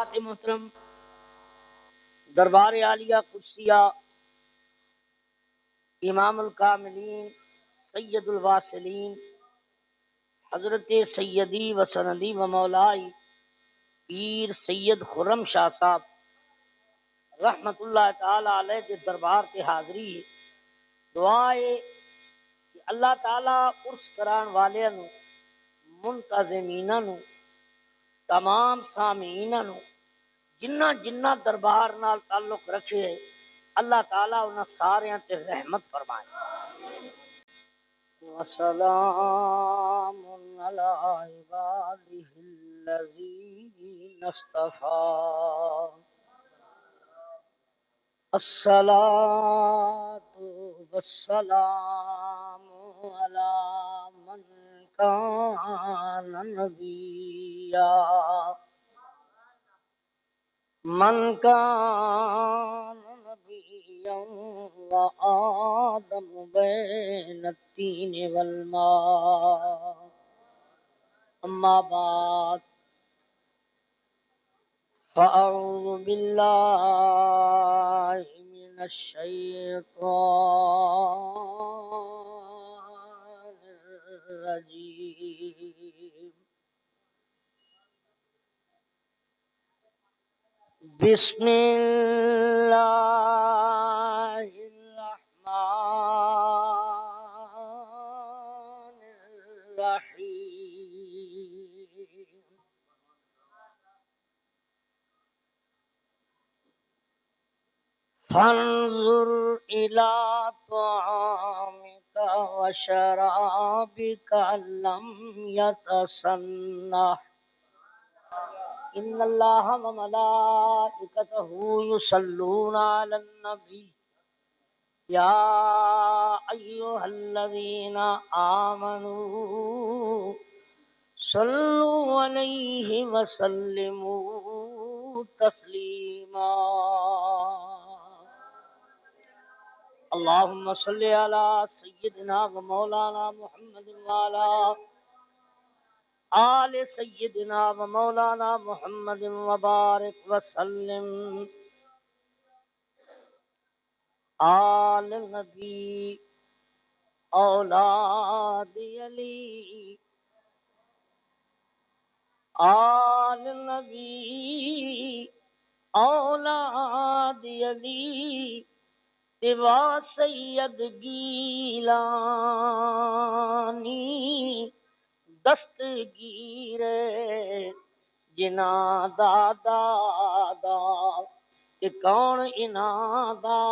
حضرات محترم، دربار عالیہ قدسیہ امام الکاملین سید الواصلین حضرت سیدی و سندی و مولائی پیر سید خرم شاہ صاحب رحمت اللہ تعالی علیہ کے دربار سے حاضری ہے۔ دعا ہے کہ اللہ تعالی عرس کران والے نو، منتظمین نو، تمام سامعین نو، جنہ جنہ دربار نال تعلق رکھے اللہ تعالی انہاں سارے تے رحمت فرمائے۔ وسلام علی عبادہ الذین اصطفیٰ، الصلاۃ والسلام علی من کان نبیا، من کان نبیا وآدم بین الطین والماء، اما بعد فاعوذ باللہ من الشیطان الرجیم، بسم اللہ الرحمن الرحیم، فانظر إلى طعامك وشرابك لم يتسنه، إن الله وملائكته يصلون على النبي يا أيها الذين آمنوا صلوا عليه وسلموا تسليما، اللهم صل على سيدنا ومولانا محمد وعلى آل سيدنا ومولانا محمد وبارك وسلم، آل النبي اولاد علی، آل النبی اولاد علی، تبا سید گیلانی دستگیر جنا دا دادا کہ کون انہاں دا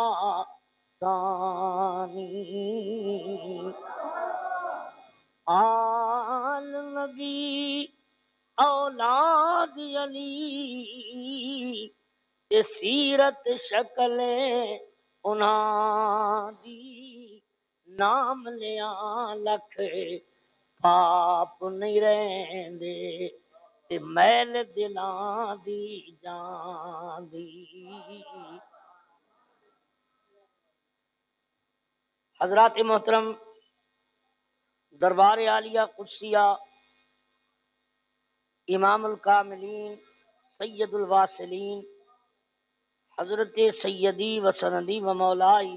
دانی، آل نبی اولاد علی، تے سیرت شکل انہاں دی، نام لیا لکھ پاپ نہیں رہندے تے میل دلاں دی جان دی۔ حضرات محترم، دربار عالیہ قدسیہ امام الکاملین سید الواصلین حضرت سیدی و سندی و مولائی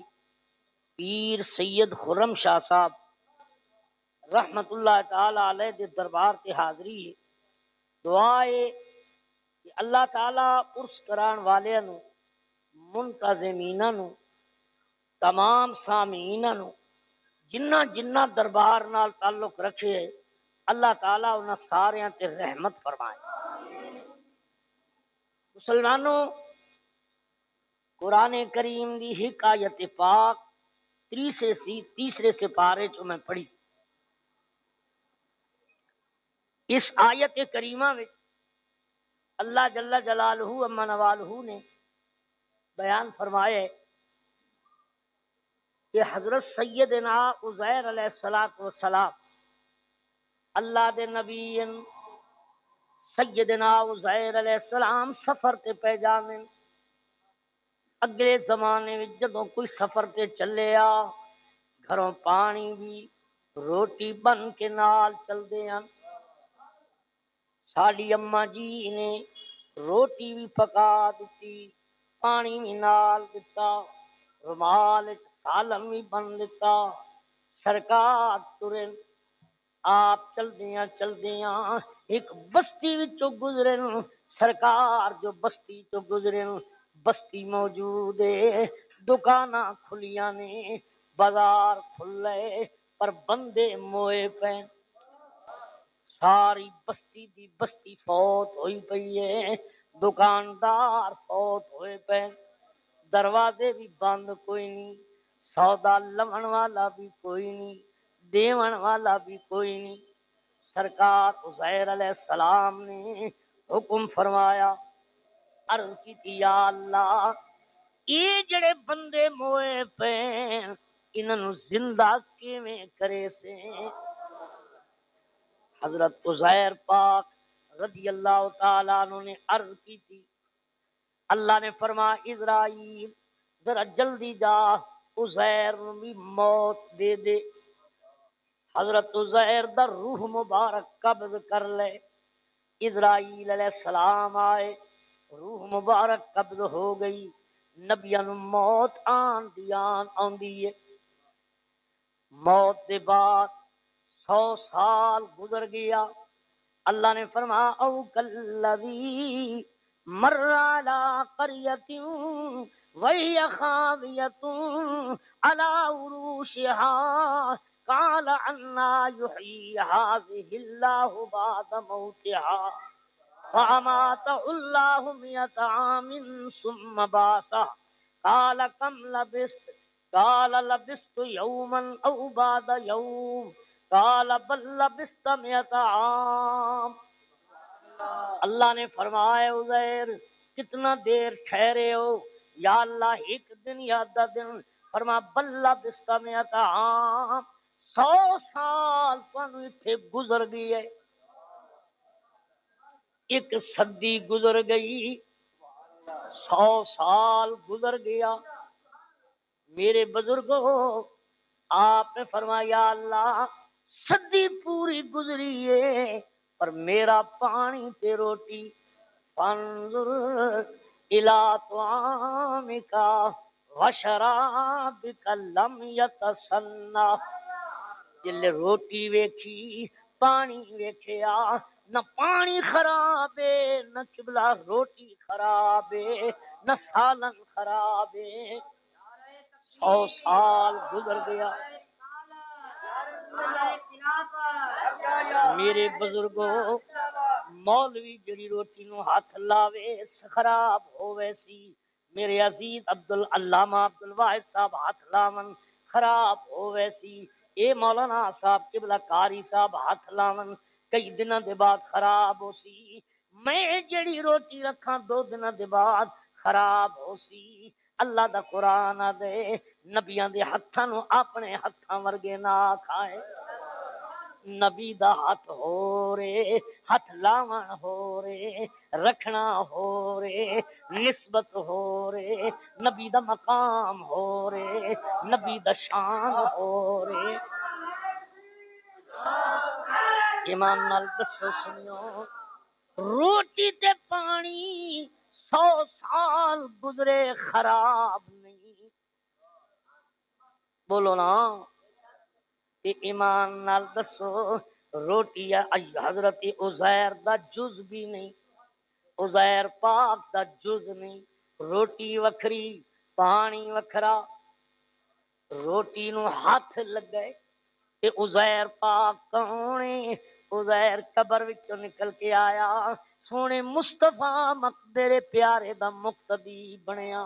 پیر سید خرم شاہ صاحب رحمت اللہ تعالی علیہ دے دربار تے حاضری ہے۔ دعا ہے کہ اللہ تعالی عرس کران والے نو، منتظمین نو، تمام سامعین نو، جنہ جنہ دربار نال تعلق رکھے اللہ تعالی انہاں سارے تے رحمت فرمائے۔ مسلمانوں، قرآن کریم دی حکایت پاک تیسرے سپارے چ میں پڑھی۔ اس آیت کریمہ میں اللہ جل جلالہ اما نوالہ نے بیان فرمائے کہ حضرت سیدنا عزیر علیہ السلام اللہ دے نبی سیدنا عزیر علیہ السلام سفر تے پہ جانے۔ اگلے زمانے میں جدوں کوئی سفر تے چلے آ، گھروں پانی بھی روٹی بن کے نال چل دے ہیں۔ ساڈی اما جی نے روٹی بھی پکا دیتی، پانی بھی نال دتا، رومال سالم بھی بن دیتا۔ سرکار ترے، آپ چلدیاں ایک بستی وچوں گزرے، سرکار جو بستی چوں گزرے، بستی موجود ہے، دکاناں کھلیاں نے، بازار کھلے، پر بندے موئے پے، ساری بستی دی بستی فوت ہوئی پئی ہے، دکاندار فوت ہوئے پے، دروازے بھی بند کوئی نہیں، سودا لون والا بھی کوئی نہیں، دیون والا بھی کوئی نہیں۔ سرکار عزیر علیہ السلام نے حکم فرمایا، عرض کی تھی یا اللہ یہ جڑے بندے موئے پے انہاں نوں زندہ کیویں کرے سے؟ حضرت عزیر پاک رضی اللہ تعالیٰ عنہ نے عرض کی تھی، اللہ نے فرمایا اسرائیل ذرا جلدی جا عزیر نوں بھی موت دے دے۔ حضرت عزیر دا روح مبارک قبض کر لے، اسرائیل علیہ السلام آئے، روح مبارک قبض ہو گئی، نبیاں نوں موت آندی ہے۔ موت دے بعد 100 سال گزر گیا، اللہ نے فرمایا او کلذی مر علی قریۃ وہی خاویۃ علی عروشها قال انا یحیی هذه اللہ بعد موتها فاماته اللہ 100 عام ثم بعثه قال کم لبثت قال لبثت یوما او بعد یوم قال بل لبثت 100 عام۔ اللہ نے فرمایا عزیر کتنا دیر ٹھہرے ہو؟ یا اللہ ایک دن یا 10 دن۔ فرمایا بل لبثت 100 عام، 100 سال تانوں ایتھے گزر گئی ہے، ایک صدی گزر گئی، 100 سال گزر گیا۔ میرے بزرگوں آپ نے فرمایا یا اللہ صدی پوری گزری ہے پر میرا پانی تے روٹی، فانظر الی طعامک وشرابک لم یتسنہ، جلے روٹی ویکھی پانی ویکھیا، نہ پانی خراب ہے نہ قبلہ روٹی خراب ہے نہ سالن خراب ہے۔ 100 سال گزر گیا۔ میرے بزرگوں مولوی جڑی روٹی نو ہاتھ لاوے خراب ہووے سی، میرے عزیز علامہ عبد الواحد صاحب ہاتھ لاون خراب ہووے سی، اے مولانا صاحب قبلہ قاری صاحب ہاتھ لاون کئی دنوں دے بعد خراب ہو سی، میں جڑی روٹی رکھاں 2 دنوں دے بعد خراب ہو سی۔ اللہ دا قرآن دے نبیاں دے ہتھاں نو اپنے ہتھاں ورگے نہ کھائے، نبی دا ہاتھ ہو رے، ہاتھ لاون ہو رے، رکھنا ہو رے، نسبت ہو رے، نبی دا مقام ہو رے، نبی دا شان ہو رے۔ ایمان نال دسو سنیو، روٹی تے پانی 100 سال گزرے خراب نہیں، بولو نا، ایمان نال دسو روٹی حضرت عزیر دا جز بھی نہیں، عزیر پاک دا جز نہیں، روٹی وکھری پانی وکھرا، روٹی نو ہاتھ لگے تے عزیر پاک کون؟ عزیر قبر وچوں نکل کے آیا، سونے مصطفیٰ میرے پیارے دا مقتدی بنیا۔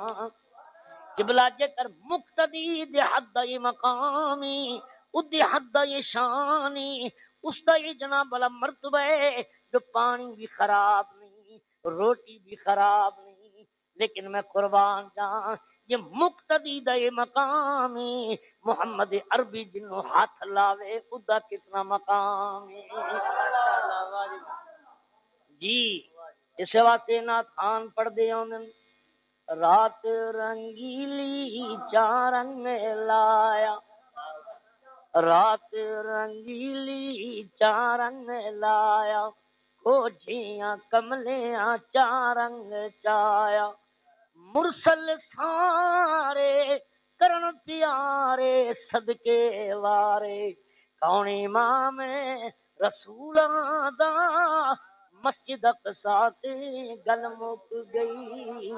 قبلہ جے کر مقتدی دے حد یہ مقامی، ادی حد یہ شانی، اس دا یہ جناب والا مرتبہ ہے جو پانی بھی خراب نہیں، روٹی بھی خراب نہیں، لیکن میں قربان جاؤں یہ مقتدی دا یہ مقامی، محمد عربی جنوں ہاتھ لاوے ادا کتنا مقام ہے۔ جی اس واسطے نہ خان پڑھ دے ہوندن، رات رنگیلی چارنگ لایا، رات رنگیلی چارنگ لایا، او جھیاں کملیاں چارنگ چایا مرسل سارے کرن پیارے صدقے وارے کون امام رسولاں دا مسجد اقصی تے گل مک گئی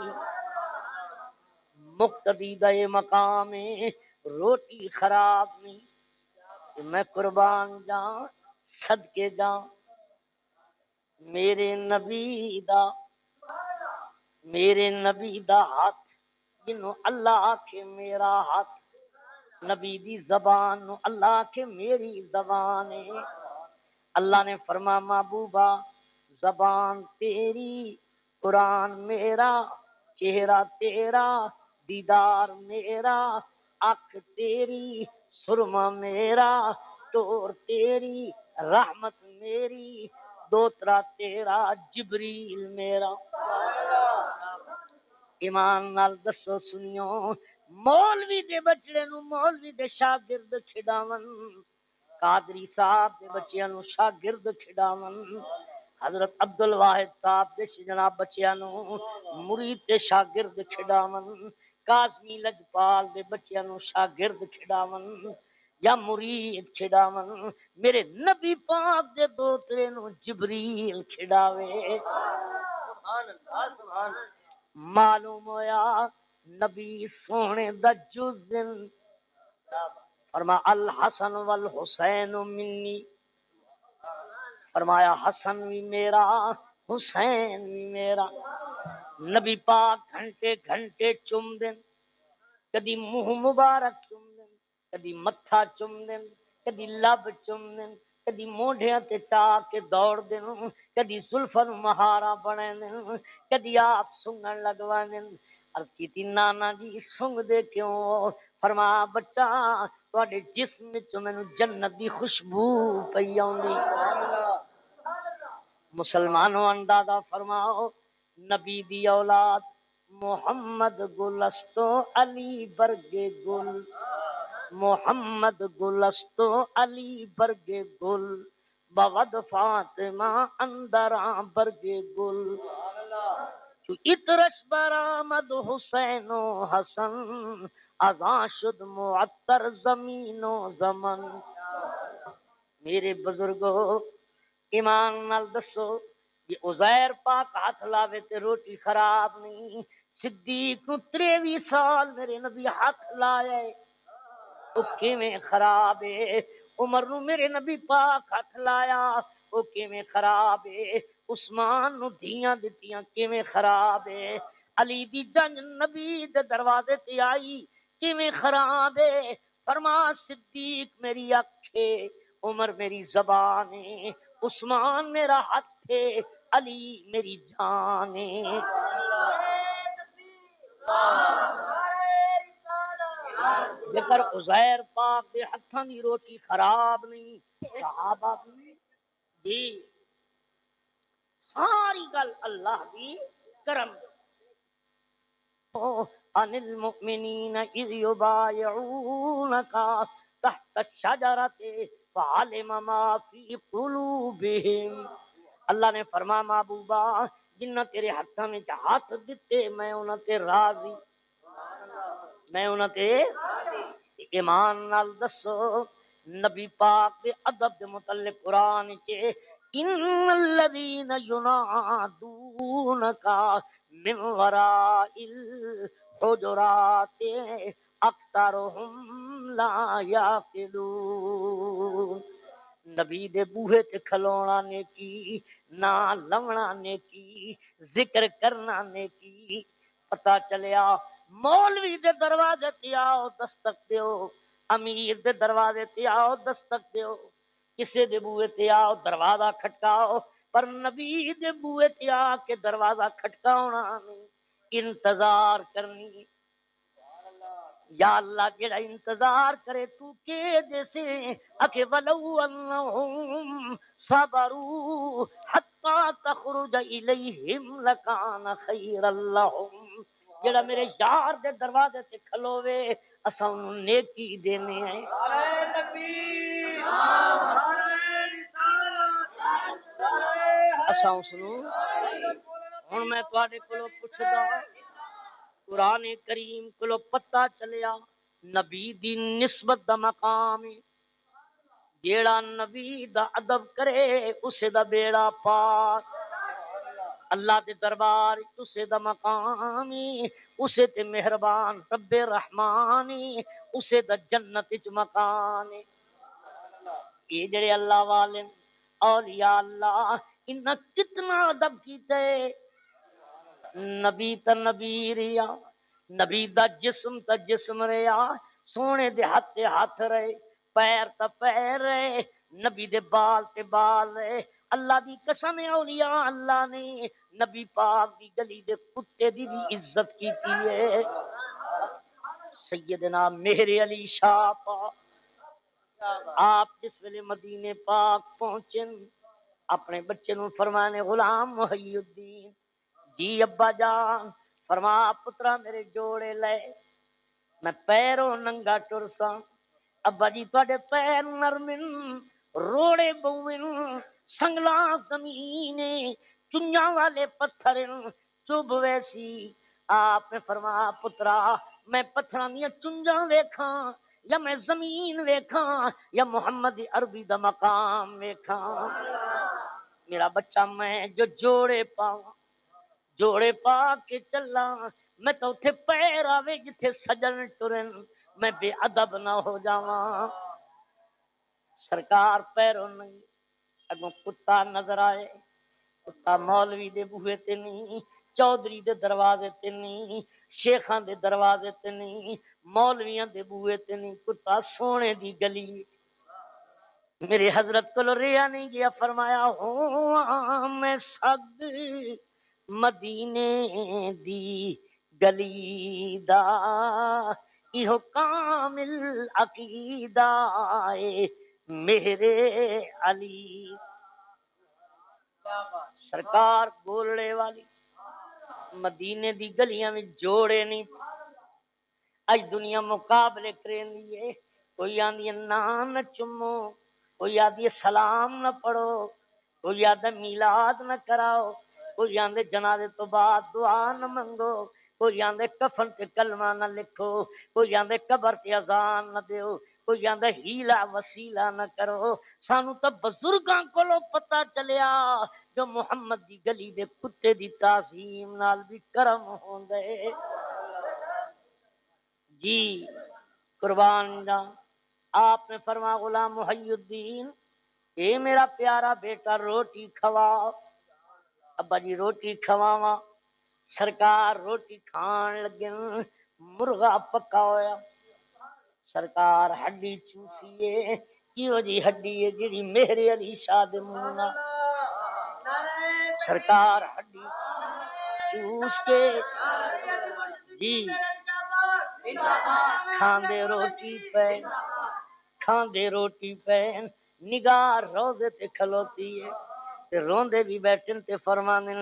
مقتدی دا یہ مقام ہے روٹی خراب نہیں کہ میں قربان جاں صدقے جاں میرے نبی دا ہاتھ جنوں اللہ آکھے میرا ہاتھ نبی دی زبان نو اللہ آکھے میری زبان ہے اللہ نے فرما محبوبہ زبان تیری قرآن میرا چہرہ تیرا دیدار میرا آنکھ تیری سرما میرا ٹور تیری رحمت میری دوترا تیرا جبریل میرا ایمان نال دسو سنیو مولوی دے بچڑے نو مولوی دے شاگرد کھڈاون قادری صاحب دے بچیاں نو شاگرد کھڈاون حضرت عبد الواحد صاحب دے جناب بچیاں نو مرید تے شاگرد کھڈاون قاسمی لجپال دے بچیاں نو شاگرد کھڈاون یا مرید کھڈاون میرے نبی پاک دے دوترے نو جبریل کھڈاوے سبحان اللہ سبحان اللہ معلوم ہویا نبی سونے دا جزن فرما الحسن والحسین منی فرمایا حسن بھی میرا حسین بھی میرا نبی پاک گھنٹے گھنٹے چم دین کدی منہ مبارک چم دین کدی متھا چم دین کدی لب چم دین کدی موڈیاں تے ٹا کے دوڑ دین کدی زلفن مہارا بنے دین کدی آپ سنگن لگوا دین کیتی نانا جی سنگ دے کیوں فرما بچہ تواڈے جسم وچ مینوں جنت دی خوشبو پئی اوندی مسلمانوں اندازہ فرماؤ نبی دی اولاد محمد گلستو علی برگے گل محمد گلستو علی برگے گل بغد فاطمہ اندراں برگے گل تو اترش برآمد حسین و حسن ازاں شد معطر زمین و زمن میرے بزرگوں ایمان نال دسو یہ عزیر پاک ہاتھ لاوے تے روٹی خراب نہیں صدیق نو 23 سال میرے نبی ہاتھ لائے او کیویں خراب ہے عمر نو میرے نبی پاک ہاتھ لایا او کیویں خراب ہے عثمان نو دھیاں دتیاں کیویں خراب ہے علی دی جنگ نبی دے دروازے تے آئی کیویں خراب ہے فرما صدیق میری اکھ ہے عمر میری زبان ہے عثمان میرا ہاتھ ہے علی میری جان ہے ذکر عزیر پاک دے ہتھاں دی روٹی خراب نہیں صحابہ دی ساری گل اللہ دی کرم ان المؤمنین اذ یبایعونک تحت الشجرۃ فعلم ما فی قلوبہم اللہ نے فرمایا محبوبہ جنہ تیرے ہاتھاں وچ ہاتھ دتے میں انہاں تے راضی میں انہاں تے ایمان نال دسو نبی پاک دے ادب دے متعلق قرآن کے ان الذین ینادونک من وراء الحجرات اکثرهم لا یعقلون نبی دے بوہے تے کھلونا نے کی نہ لونا نے کی ذکر کرنا نے کی پتہ چلیا مولوی دے دروازے تے آؤ دستک دیو امیر دے دروازے تے آؤ دستک دیو کسے دے بوئے تے آؤ دروازہ کھٹکاؤ پر نبی دے بوئے تے آ کے دروازہ کھٹکاؤنا نہیں انتظار کرنی یا اللہ جڑا انتظار کرے تو کے جیسے اکے ولو انہم صبروا حتی تخرج الیہم لکان خیر لہم جڑا میرے یار دے دروازے تے کھلوے اساں انہوں نیکی دینے ہیں دساں اس نو ہن میں تواڈے کولوں پوچھدا قرآن کریم کولوں پتہ چلیا نبی دی نسبت دا مقام ہے جیڑا نبی دا ادب کرے اسے دا بیڑا پار اللہ دے دربار اسے دا مقامی اسے تے مہربان رب رحمانی اسے دا جنت وچ مکان یہ جڑے اللہ والے اولیاء اللہ انہاں کتنا ادب کیتے نبی تا نبی ریا نبی دا جسم تا جسم ریا سونے دے ہاتھ رہے پیر تا پیر رہے نبی دے بال تے بال رہے اللہ دی قسم اولیاء اللہ نے نبی پاک دی گلی دے کتے دی بھی عزت کیتی ہے سیدنا مہر علی شاہ پاک آپ جس ویلے مدینے پاک پہنچن اپنے بچے نو فرمانے غلام محی الدین جی ابا جان فرما پترا میرے جوڑے لے میں پیروں ننگا ٹرساں ابا جی تواڈے پیر نرمن روڑے بوئن سنگلا زمین چنجاں والے پتھر چب ویسی آپ نے فرمایا پترا میں پتھراں دیاں چنجاں ویکھاں یا میں زمین ویکھاں یا محمد عربی دا مقام ویکھاں میرا بچہ میں جو جوڑے پاواں جوڑے پا کے چلا میں تو اتھے پیر آوے جتھے سجن ٹرن میں بے ادب نہ ہو جاواں سرکار پیروں نہیں اگوں کتا نظر آئے کتا مولوی دے بوہے تے نہیں چودھری دے دروازے تے نہیں شیخاں دے دروازے تے نہیں مولویاں دے بوہے تے نہیں کتا سونے دی گلی میرے حضرت کو ریا نہیں گیا فرمایا ہوں میں سگ مدینے دی گلی دا ایہو کامل عقیدہ اے میرے علی سرکار بولنے والی مدینے دی گلیاں میں جوڑے نہیں اج دنیا مقابلے کریں دیئے کوئی آندی نام نہ چمو کوئی آدھی سلام نہ پڑھو کوئی آدھا میلاد نہ کراؤ کوئی آندے جنازے تو بعد دعا نہ منگو کوئی آندے کفن کے کلمہ نہ لکھو کوئی آندے قبر کے اذان نہ دیو کوئی آندے ہیلا وسیلہ نہ کرو سانو تو بزرگاں کولو پتہ چلیا جو محمد دی گلی دے کتے دی تعظیم نال بھی کرم ہوندے جی قربان جاؤں آپ نے فرمایا غلام محی الدین اے میرا پیارا بیٹا روٹی کھواؤ ابا جی روٹی کھواواں سرکار روٹی کھان لگے مرغا پکا ہویا سرکار ہڈی چوسیے کیوں جی ہڈی ہے جڑی مہر علی شاہ دے منہ نال سرکار ہڈی چوس کے جی کھاندے روٹی پہ نگاہ روزے تے کھلوتی ہے تے روندے بھی بیٹھن تے فرمانے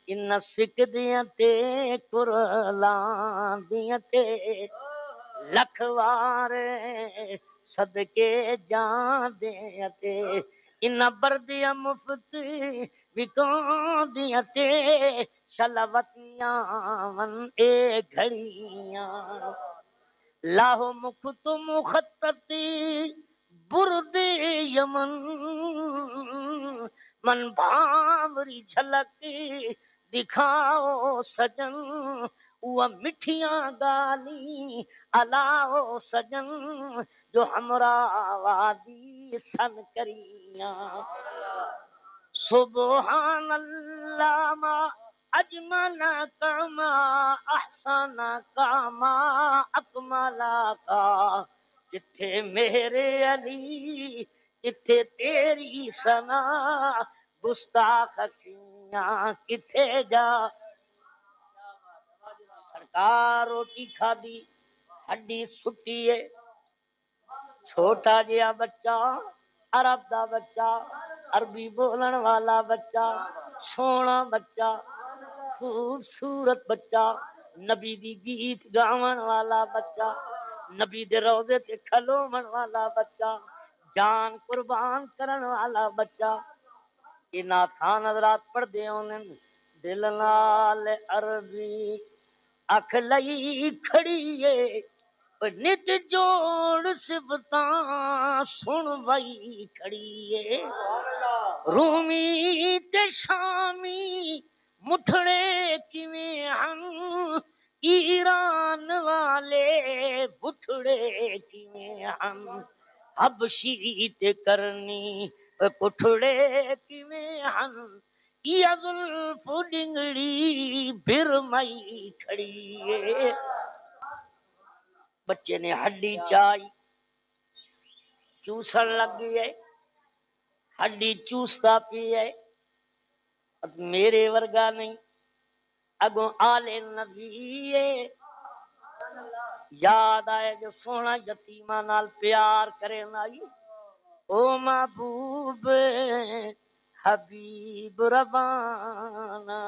ان سکھ دیاں تے قرلان دیاں تے لکھ وار صدقے جان دیاں تے ان بردیاں مفت وکون دیاں تے شلوتیاں من اے گھڑیاں لاہو مکھ تو مخطتی برد یمن من بھامری جھلک دکھاؤ سجن وہ مٹھیاں گالی الاؤ سجن جو ہمراہ وادی سن کریاں سبحان اللہ ما اجمل کما احسن کما اکمل کا جتھے میرے علی جتھے تیری ثنا گستاخ کیاں کتھے جا سرکار روٹی کھادی ہڈی سٹی ہے چھوٹا جہا بچہ عرب دا بچہ عربی بولن والا بچہ سونا بچہ خوبصورت بچہ نبی دی گیت گاون والا بچہ نبی دے روضے تے کھلوون والا بچہ جان قربان کرن والا بچہ یہ ناتھان حضرات پڑھ دے انہیں دل نال عربی اکھ لئی کھڑیے نت جوڑ صفتاں سن وئی کھڑیے رومی تے شامی مٹھڑے کیویں ہن ایران والے بٹھڑے کیویں ہن حبشی تے کرنی کٹھڑے کیویں ہن یا زلف ڈنگڑی برمائی کھڑی ہے بچے نے ہڈی چائی چوسن لگ گئی ہڈی چوستا پی ہے میرے ورگا نہیں اگوں آلے نبی ہے یاد آئے جو سونا یتیماں نال پیار کرے نائی او محبوب حبیب ربانا